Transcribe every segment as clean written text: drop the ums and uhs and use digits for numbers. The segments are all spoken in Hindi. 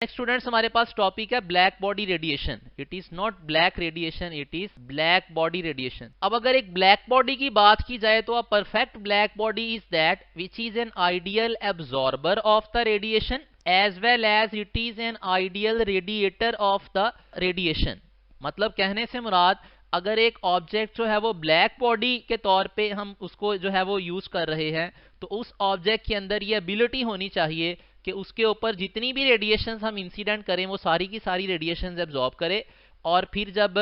नेक्स्ट स्टूडेंट्स हमारे पास टॉपिक है black body radiation. It is not black radiation, it is black body radiation. अब अगर एक ब्लैक बॉडी की बात की जाए तो a perfect black body is that which is an ideal absorber of the radiation as well as it is an ideal radiator of the radiation. मतलब कहने से मुराद, अगर एक ऑब्जेक्ट जो है वो ब्लैक बॉडी के तौर पे हम उसको जो है वो यूज कर रहे हैं, तो उस ऑब्जेक्ट के अंदर ये एबिलिटी होनी चाहिए कि उसके ऊपर जितनी भी रेडिएशंस हम इंसिडेंट करें वो सारी की सारी रेडिएशंस एब्जॉर्ब करे, और फिर जब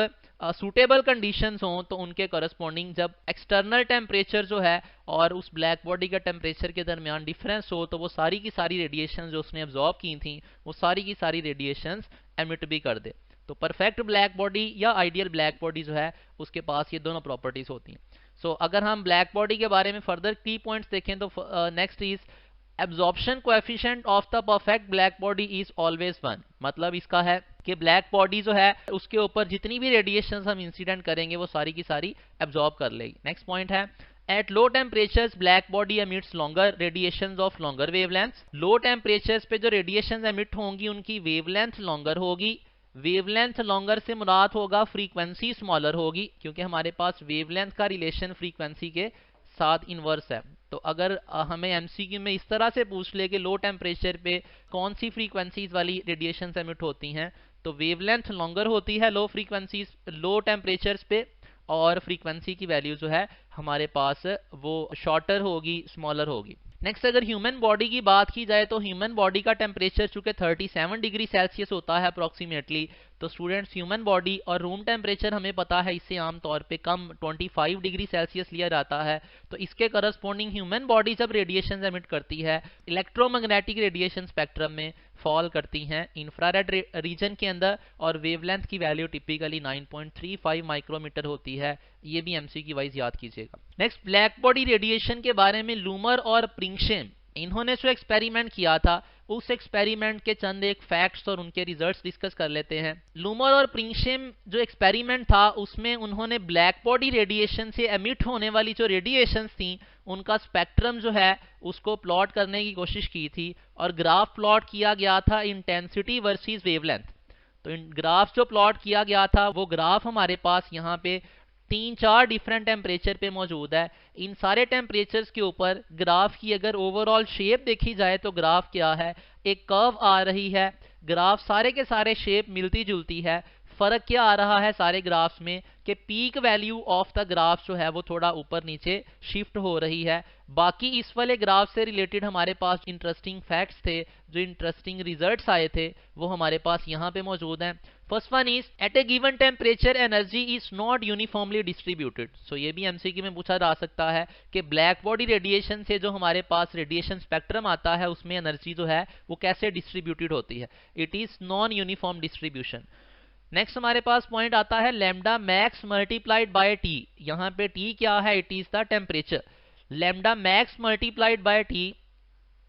सूटेबल कंडीशंस हों तो उनके करस्पॉन्डिंग जब एक्सटर्नल टेम्परेचर जो है और उस ब्लैक बॉडी का टेम्परेचर के दरमियान डिफरेंस हो तो वो सारी की सारी रेडिएशंस जो उसने एब्जॉर्ब की थी वो सारी की सारी रेडिएशंस एमिट भी कर दे। तो परफेक्ट ब्लैक बॉडी या आइडियल ब्लैक बॉडी जो है उसके पास ये दोनों प्रॉपर्टीज होती हैं। सो अगर हम ब्लैक बॉडी के बारे में फर्दर की पॉइंट्स देखें तो next is absorption coefficient of the perfect black body is always 1। मतलब इसका है कि ब्लैक बॉडी जो है उसके ऊपर जितनी भी रेडिएशन हम इंसिडेंट करेंगे वो सारी की सारी एब्जॉर्ब कर लेगी। नेक्स्ट पॉइंट है at low temperatures black body emits longer radiations of longer wavelength. Low temperatures पे जो रेडिएशन एमिट होंगी उनकी वेवलेंथ लॉन्गर होगी। वेवलेंथ लॉन्गर से मुराद होगा फ्रीक्वेंसी स्मॉलर होगी, क्योंकि हमारे पास वेवलेंथ का रिलेशन फ्रीक्वेंसी के साथ इनवर्स है। तो अगर हमें एमसीक्यू में इस तरह से पूछ ले कि लो टेम्परेचर पे कौन सी फ्रीक्वेंसीज वाली रेडिएशन एमिट होती हैं, तो वेवलेंथ लॉन्गर होती है लो फ्रीक्वेंसीज लो टेम्परेचर्स पे, और फ्रीक्वेंसी की वैल्यू जो है हमारे पास वो शॉर्टर होगी, स्मॉलर होगी। नेक्स्ट अगर ह्यूमन बॉडी की बात की जाए तो ह्यूमन बॉडी का टेम्परेचर चूंकि 37 डिग्री सेल्सियस होता है अप्रॉक्सीमेटली, तो स्टूडेंट्स ह्यूमन बॉडी और रूम टेम्परेचर हमें पता है इससे आमतौर पे कम 25 डिग्री सेल्सियस लिया जाता है। तो इसके करस्पॉन्डिंग ह्यूमन बॉडी जब रेडिएशन एमिट करती है इलेक्ट्रोमैग्नेटिक रेडिएशन स्पेक्ट्रम में फॉल करती हैं इंफ्रारेड रीजन के अंदर, और वेवलेंथ की वैल्यू टिपिकली 9.35 माइक्रोमीटर होती है। ये भी एमसीक्यू वाइज याद कीजिएगा। नेक्स्ट ब्लैक बॉडी रेडिएशन के बारे में लूमर और प्रिंगशेम इन्होंने जो एक्सपेरिमेंट किया था उस एक्सपेरिमेंट के चंद एक फैक्ट्स और उनके रिजल्ट्स डिस्कस कर लेते हैं। लूमर और प्रिंगशेम जो एक्सपेरिमेंट था उसमें उन्होंने ब्लैक बॉडी रेडिएशन से एमिट होने वाली जो रेडिएशंस थी उनका स्पेक्ट्रम जो है उसको प्लॉट करने की कोशिश की थी, और ग्राफ प्लॉट किया गया था इंटेंसिटी वर्सेस वेवलेंथ। तो ग्राफ जो प्लॉट किया गया था वो ग्राफ हमारे पास यहाँ पे 3-4 डिफरेंट टेम्परेचर पे मौजूद है। इन सारे टेम्परेचर्स के ऊपर ग्राफ की अगर ओवरऑल शेप देखी जाए तो ग्राफ क्या है, एक कर्व आ रही है। ग्राफ सारे के सारे शेप मिलती जुलती है। फर्क क्या आ रहा है सारे ग्राफ्स में कि peak value of the graph जो है वो थोड़ा ऊपर नीचे शिफ्ट हो रही है। बाकी इस वाले ग्राफ से रिलेटेड हमारे पास इंटरेस्टिंग फैक्ट्स थे, जो इंटरेस्टिंग रिजल्ट्स आए थे वो हमारे पास यहाँ पे मौजूद हैं। First one is at a given temperature energy is not uniformly distributed. So ये भी एमसीक्यू में पूछा जा सकता है कि ब्लैक बॉडी रेडिएशन से जो हमारे पास रेडिएशन स्पेक्ट्रम आता है उसमें एनर्जी जो है वो कैसे डिस्ट्रीब्यूटेड होती है। It is non uniform distribution. Next हमारे पास पॉइंट आता है lambda max multiplied by T. यहाँ पे टी क्या है, it is the temperature. Lambda max multiplied by T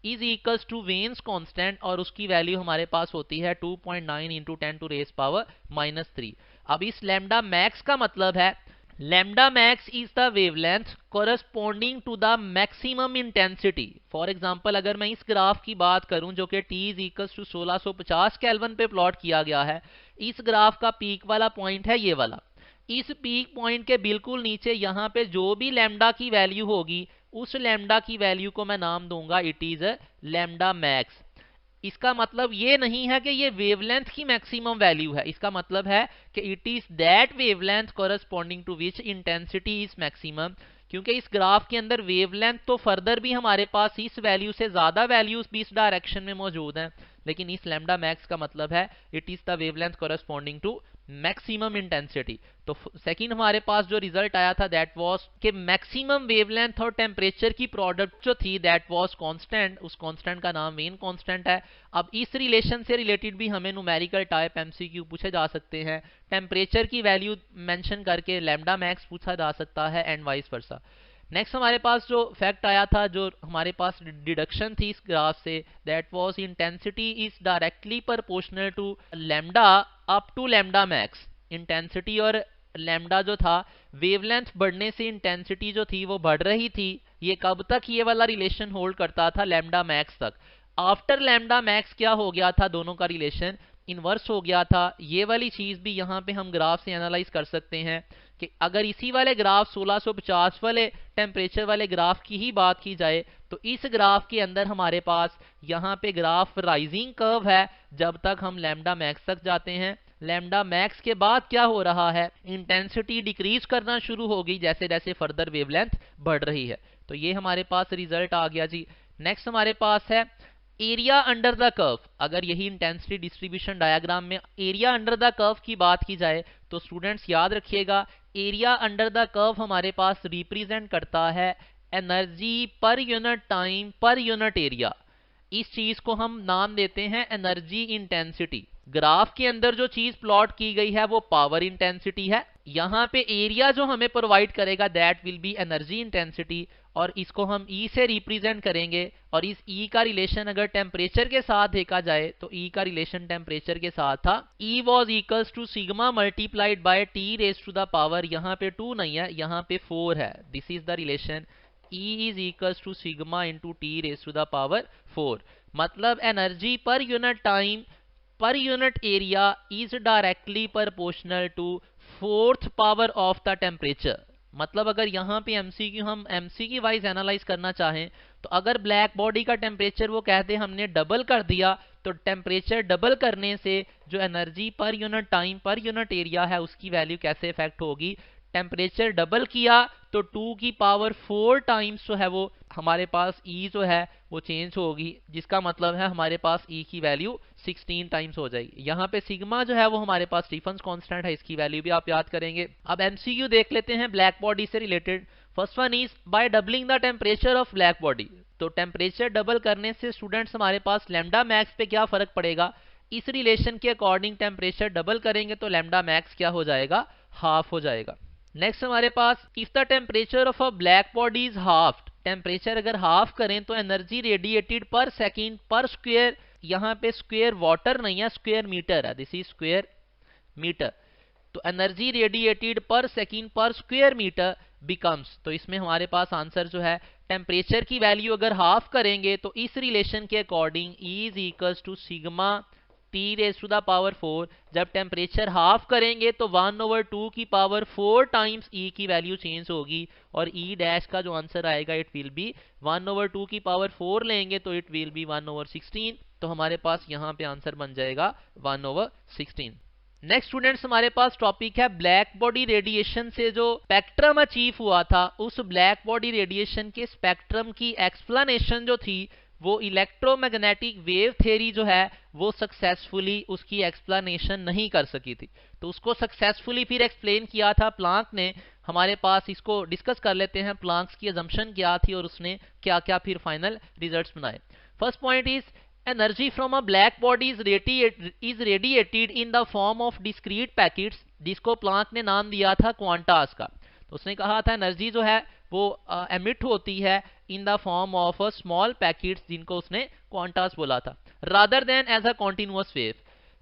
is equals to Wien's constant, और उसकी वैल्यू हमारे पास होती है 2.9 इंटू 10 टू रेज पावर -3। अब इस लैम्डा मैक्स का मतलब है lambda max is the wavelength corresponding to the maximum intensity. For example अगर मैं इस ग्राफ की बात करूं जो कि T is equals to 1650 kelvin पे प्लॉट किया गया है, इस ग्राफ का पीक वाला पॉइंट है ये वाला। इस पीक पॉइंट के बिल्कुल नीचे यहाँ पे जो भी लैम्डा की वैल्यू होगी उस लैम्डा की वैल्यू को मैं नाम दूंगा इट इज लैम्डा मैक्स। इसका मतलब ये नहीं है कि ये वेवलेंथ की मैक्सिमम वैल्यू है, इसका मतलब है कि it is that wavelength corresponding to which intensity is maximum. क्योंकि इस ग्राफ के अंदर वेवलेंथ तो फर्दर भी हमारे पास इस वैल्यू से ज्यादा वैल्यूज भी इस डायरेक्शन में मौजूद हैं, लेकिन इस लैम्डा मैक्स का मतलब है it is the wavelength corresponding to maximum intensity. तो सेकंड हमारे पास जो रिजल्ट आया था दैट वाज कि मैक्सिमम वेवलेंथ और टेम्परेचर की प्रोडक्ट जो थी दैट वाज कांस्टेंट। उस कांस्टेंट का नाम वेन कांस्टेंट है। अब इस रिलेशन से रिलेटेड भी हमें न्यूमेरिकल टाइप एमसीक्यू पूछे जा सकते हैं। टेम्परेचर की वैल्यू मेंशन करके लैम्डा मैक्स पूछा जा सकता है एंड वाइस वर्सा। नेक्स्ट हमारे पास जो फैक्ट आया था, जो हमारे पास डिडक्शन थी इस ग्राफ से, that was intensity is directly proportional to lambda up to lambda max. Intensity और लैम्डा जो था, वेवलेंथ बढ़ने से इंटेंसिटी जो थी वो बढ़ रही थी। ये कब तक ये वाला रिलेशन होल्ड करता था, लैम्डा मैक्स तक। आफ्टर लैम्डा मैक्स क्या हो गया था, दोनों का रिलेशन इनवर्स हो गया था। ये वाली चीज भी यहाँ पे हम ग्राफ से एनालाइज कर सकते हैं कि अगर इसी वाले ग्राफ 1650 वाले टेम्परेचर वाले ग्राफ की ही बात की जाए तो इस ग्राफ के अंदर हमारे पास यहाँ पे ग्राफ राइजिंग कर्व है जब तक हम लैम्डा मैक्स तक जाते हैं। लैम्डा मैक्स के बाद क्या हो रहा है, इंटेंसिटी डिक्रीज करना शुरू होगी जैसे जैसे फर्दर वेवलेंथ बढ़ रही है। तो ये हमारे पास रिजल्ट आ गया जी। नेक्स्ट हमारे पास है एरिया अंडर द कर्व। अगर यही इंटेंसिटी डिस्ट्रीब्यूशन डायग्राम में एरिया अंडर द कर्व की बात की जाए तो स्टूडेंट्स याद रखिएगा, एरिया अंडर द कर्व हमारे पास रिप्रेजेंट करता है एनर्जी पर यूनिट टाइम पर यूनिट एरिया। इस चीज को हम नाम देते हैं एनर्जी इंटेंसिटी। ग्राफ के अंदर जो चीज प्लॉट की गई है वो पावर इंटेंसिटी है, यहाँ पे एरिया जो हमें प्रोवाइड करेगा that will be energy intensity, और इसको हम E से रिप्रेजेंट करेंगे। और इस E का रिलेशन अगर टेम्परेचर के साथ देखा जाए तो E का रिलेशन टेम्परेचर के साथ था, E was equals to sigma multiplied by T raise to the power, यहाँ पे 2 नहीं है, यहाँ पे 4 है। This is the relation, E is equals to sigma into T raise to the power 4। मतलब एनर्जी पर यूनिट टाइम पर unit area is directly proportional to 4th power of the temperature. मतलब अगर यहाँ पे एमसीक्यू हम एमसीक्यू वाइज एनालाइज करना चाहें तो अगर ब्लैक बॉडी का टेम्परेचर वो कहते हैं हमने डबल कर दिया, तो टेम्परेचर डबल करने से जो एनर्जी पर यूनिट टाइम पर यूनिट एरिया है उसकी वैल्यू कैसे इफेक्ट होगी। टेम्परेचर डबल किया तो 2 की पावर 4 टाइम्स जो है वो हमारे पास E जो है वो चेंज होगी, जिसका मतलब है हमारे पास E की वैल्यू 16 टाइम्स हो जाएगी। यहाँ पे सिग्मा जो है वो हमारे पास स्टीफन्स कांस्टेंट है, इसकी वैल्यू भी आप याद करेंगे। अब एमसीक्यू देख लेते हैं ब्लैक बॉडी से related. First one is by doubling the temperature of black body. तो टेम्परेचर डबल करने से स्टूडेंट्स हमारे पास लैम्डा मैक्स पे क्या फर्क पड़ेगा, इस रिलेशन के अकॉर्डिंग टेम्परेचर डबल करेंगे तो लैम्डा मैक्स क्या हो जाएगा, हाफ हो जाएगा। नेक्स्ट हमारे पास if the temperature of a black body is half, temperature अगर हाफ करें तो एनर्जी रेडिएटेड पर सेकेंड पर स्क्वेयर, यहाँ पे स्क्वेयर वाटर नहीं है स्क्वेयर मीटर है, दिस इज स्क्वेयर मीटर। तो एनर्जी रेडिएटेड पर सेकेंड पर स्क्वेयर मीटर बिकम्स, तो इसमें हमारे पास आंसर जो है टेम्परेचर की वैल्यू अगर हाफ करेंगे तो इस रिलेशन के according E is equals to sigma T raise to the power 4। जब टेम्परेचर हाफ करेंगे तो 1/2 की पावर 4 टाइम्स E की वैल्यू चेंज होगी, और E डैश का जो आंसर आएगा इट विल बी 1/2 की पावर 4 लेंगे तो इट विल बी 1/16। तो हमारे पास यहाँ पे आंसर बन जाएगा 1/16। नेक्स्ट स्टूडेंट्स हमारे पास टॉपिक है ब्लैक बॉडी रेडिएशन से जो स्पेक्ट्रम अचीव हुआ था, उस ब्लैक बॉडी रेडिएशन के स्पेक्ट्रम की एक्सप्लेनेशन जो थी वो इलेक्ट्रोमैग्नेटिक वेव थ्योरी जो है वो सक्सेसफुली उसकी एक्सप्लेनेशन नहीं कर सकी थी। तो उसको सक्सेसफुली फिर एक्सप्लेन किया था प्लांक ने। हमारे पास इसको डिस्कस कर लेते हैं, प्लांक्स की अजम्पशन क्या थी और उसने क्या क्या फिर फाइनल रिजल्ट्स बनाए। First point is energy from a black body is radiated in the form of discrete packets, जिसको प्लांक ने नाम दिया था क्वांटास का। तो उसने कहा था एनर्जी जो है वो एमिट होती है in the form of a small packets, जिनको उसने क्वांटास बोला था, rather than as a continuous wave.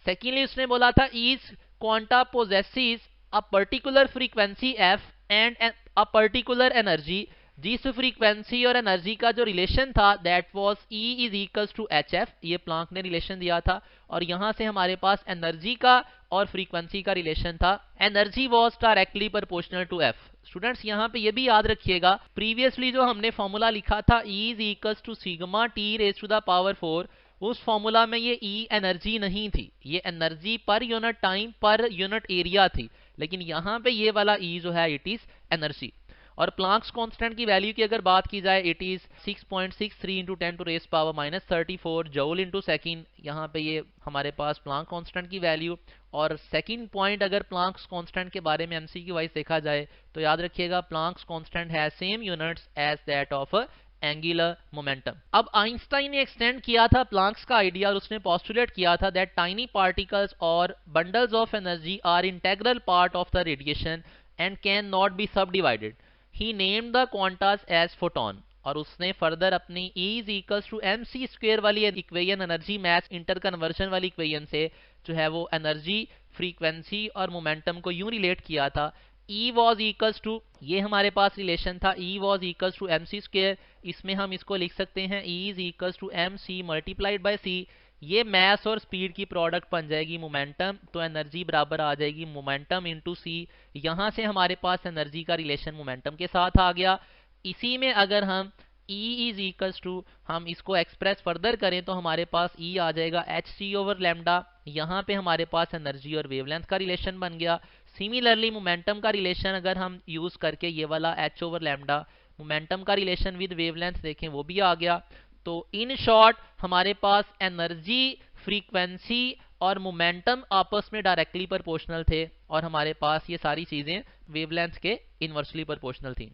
Secondly उसने बोला था each quanta possesses a particular frequency F and a particular energy, जिस फ्रीक्वेंसी और एनर्जी का जो रिलेशन था that was E is equals to HF, ये प्लांक ने रिलेशन दिया था। और यहां से हमारे पास एनर्जी का और फ्रीक्वेंसी का रिलेशन था, energy was directly proportional to F। Students यहाँ पे ये भी याद रखिएगा, प्रीवियसली जो हमने फॉर्मूला लिखा था E is equals to sigma T raise to the power 4, उस फॉर्मूला में ये E एनर्जी नहीं थी, ये एनर्जी पर यूनिट टाइम पर यूनिट एरिया थी। लेकिन यहाँ पे ये वाला E जो है इट इज एनर्जी। और प्लांक्स कांस्टेंट की वैल्यू की अगर बात की जाए it is 6.63 into 10 to raise power -34 joule into second. यहाँ पे ये हमारे पास प्लांक कांस्टेंट की वैल्यू। और सेकंड पॉइंट अगर प्लांक्स कांस्टेंट के बारे में एमसीक्यू वाइज देखा जाए तो याद रखिएगा प्लांक्स कांस्टेंट है same units as that of angular momentum. अब आइंस्टाइन ने एक्सटेंड किया था प्लांक्स का आइडिया और उसने पोस्टुलेट किया था दैट टाइनी पार्टिकल्स और bundles of energy are integral part of the radiation and can not be subdivided. He named the quantas as photon। और उसने फर्दर अपनी E is equals to mc square वाली equation, energy mass inter conversion वाली इक्वेशन से जो है वो एनर्जी, फ्रीक्वेंसी और मोमेंटम को यूं रिलेट किया था E वॉज इक्वल्स टू, ये हमारे पास रिलेशन था, E was equals to mc square, इसमें हम इसको लिख सकते हैं E is equals to mc multiplied by c, ये मास और स्पीड की प्रोडक्ट बन जाएगी मोमेंटम, तो एनर्जी बराबर आ जाएगी मोमेंटम इंटू c। यहां से हमारे पास एनर्जी का रिलेशन मोमेंटम के साथ आ गया। इसी में अगर हम E इज इक्वल्स टू, हम इसको एक्सप्रेस फर्दर करें तो हमारे पास E आ जाएगा hc ओवर लैम्डा, यहाँ पे हमारे पास एनर्जी और वेवलेंथ का रिलेशन बन गया। सिमिलरली मोमेंटम का रिलेशन अगर हम यूज करके ये वाला h ओवर लैम्डा, मोमेंटम का रिलेशन विद वेवलेंथ देखें वो भी आ गया। तो इन शॉर्ट हमारे पास एनर्जी, फ्रीक्वेंसी और मोमेंटम आपस में डायरेक्टली प्रोपोर्शनल थे, और हमारे पास ये सारी चीजें वेवलेंथ के इनवर्सली प्रोपोर्शनल थी।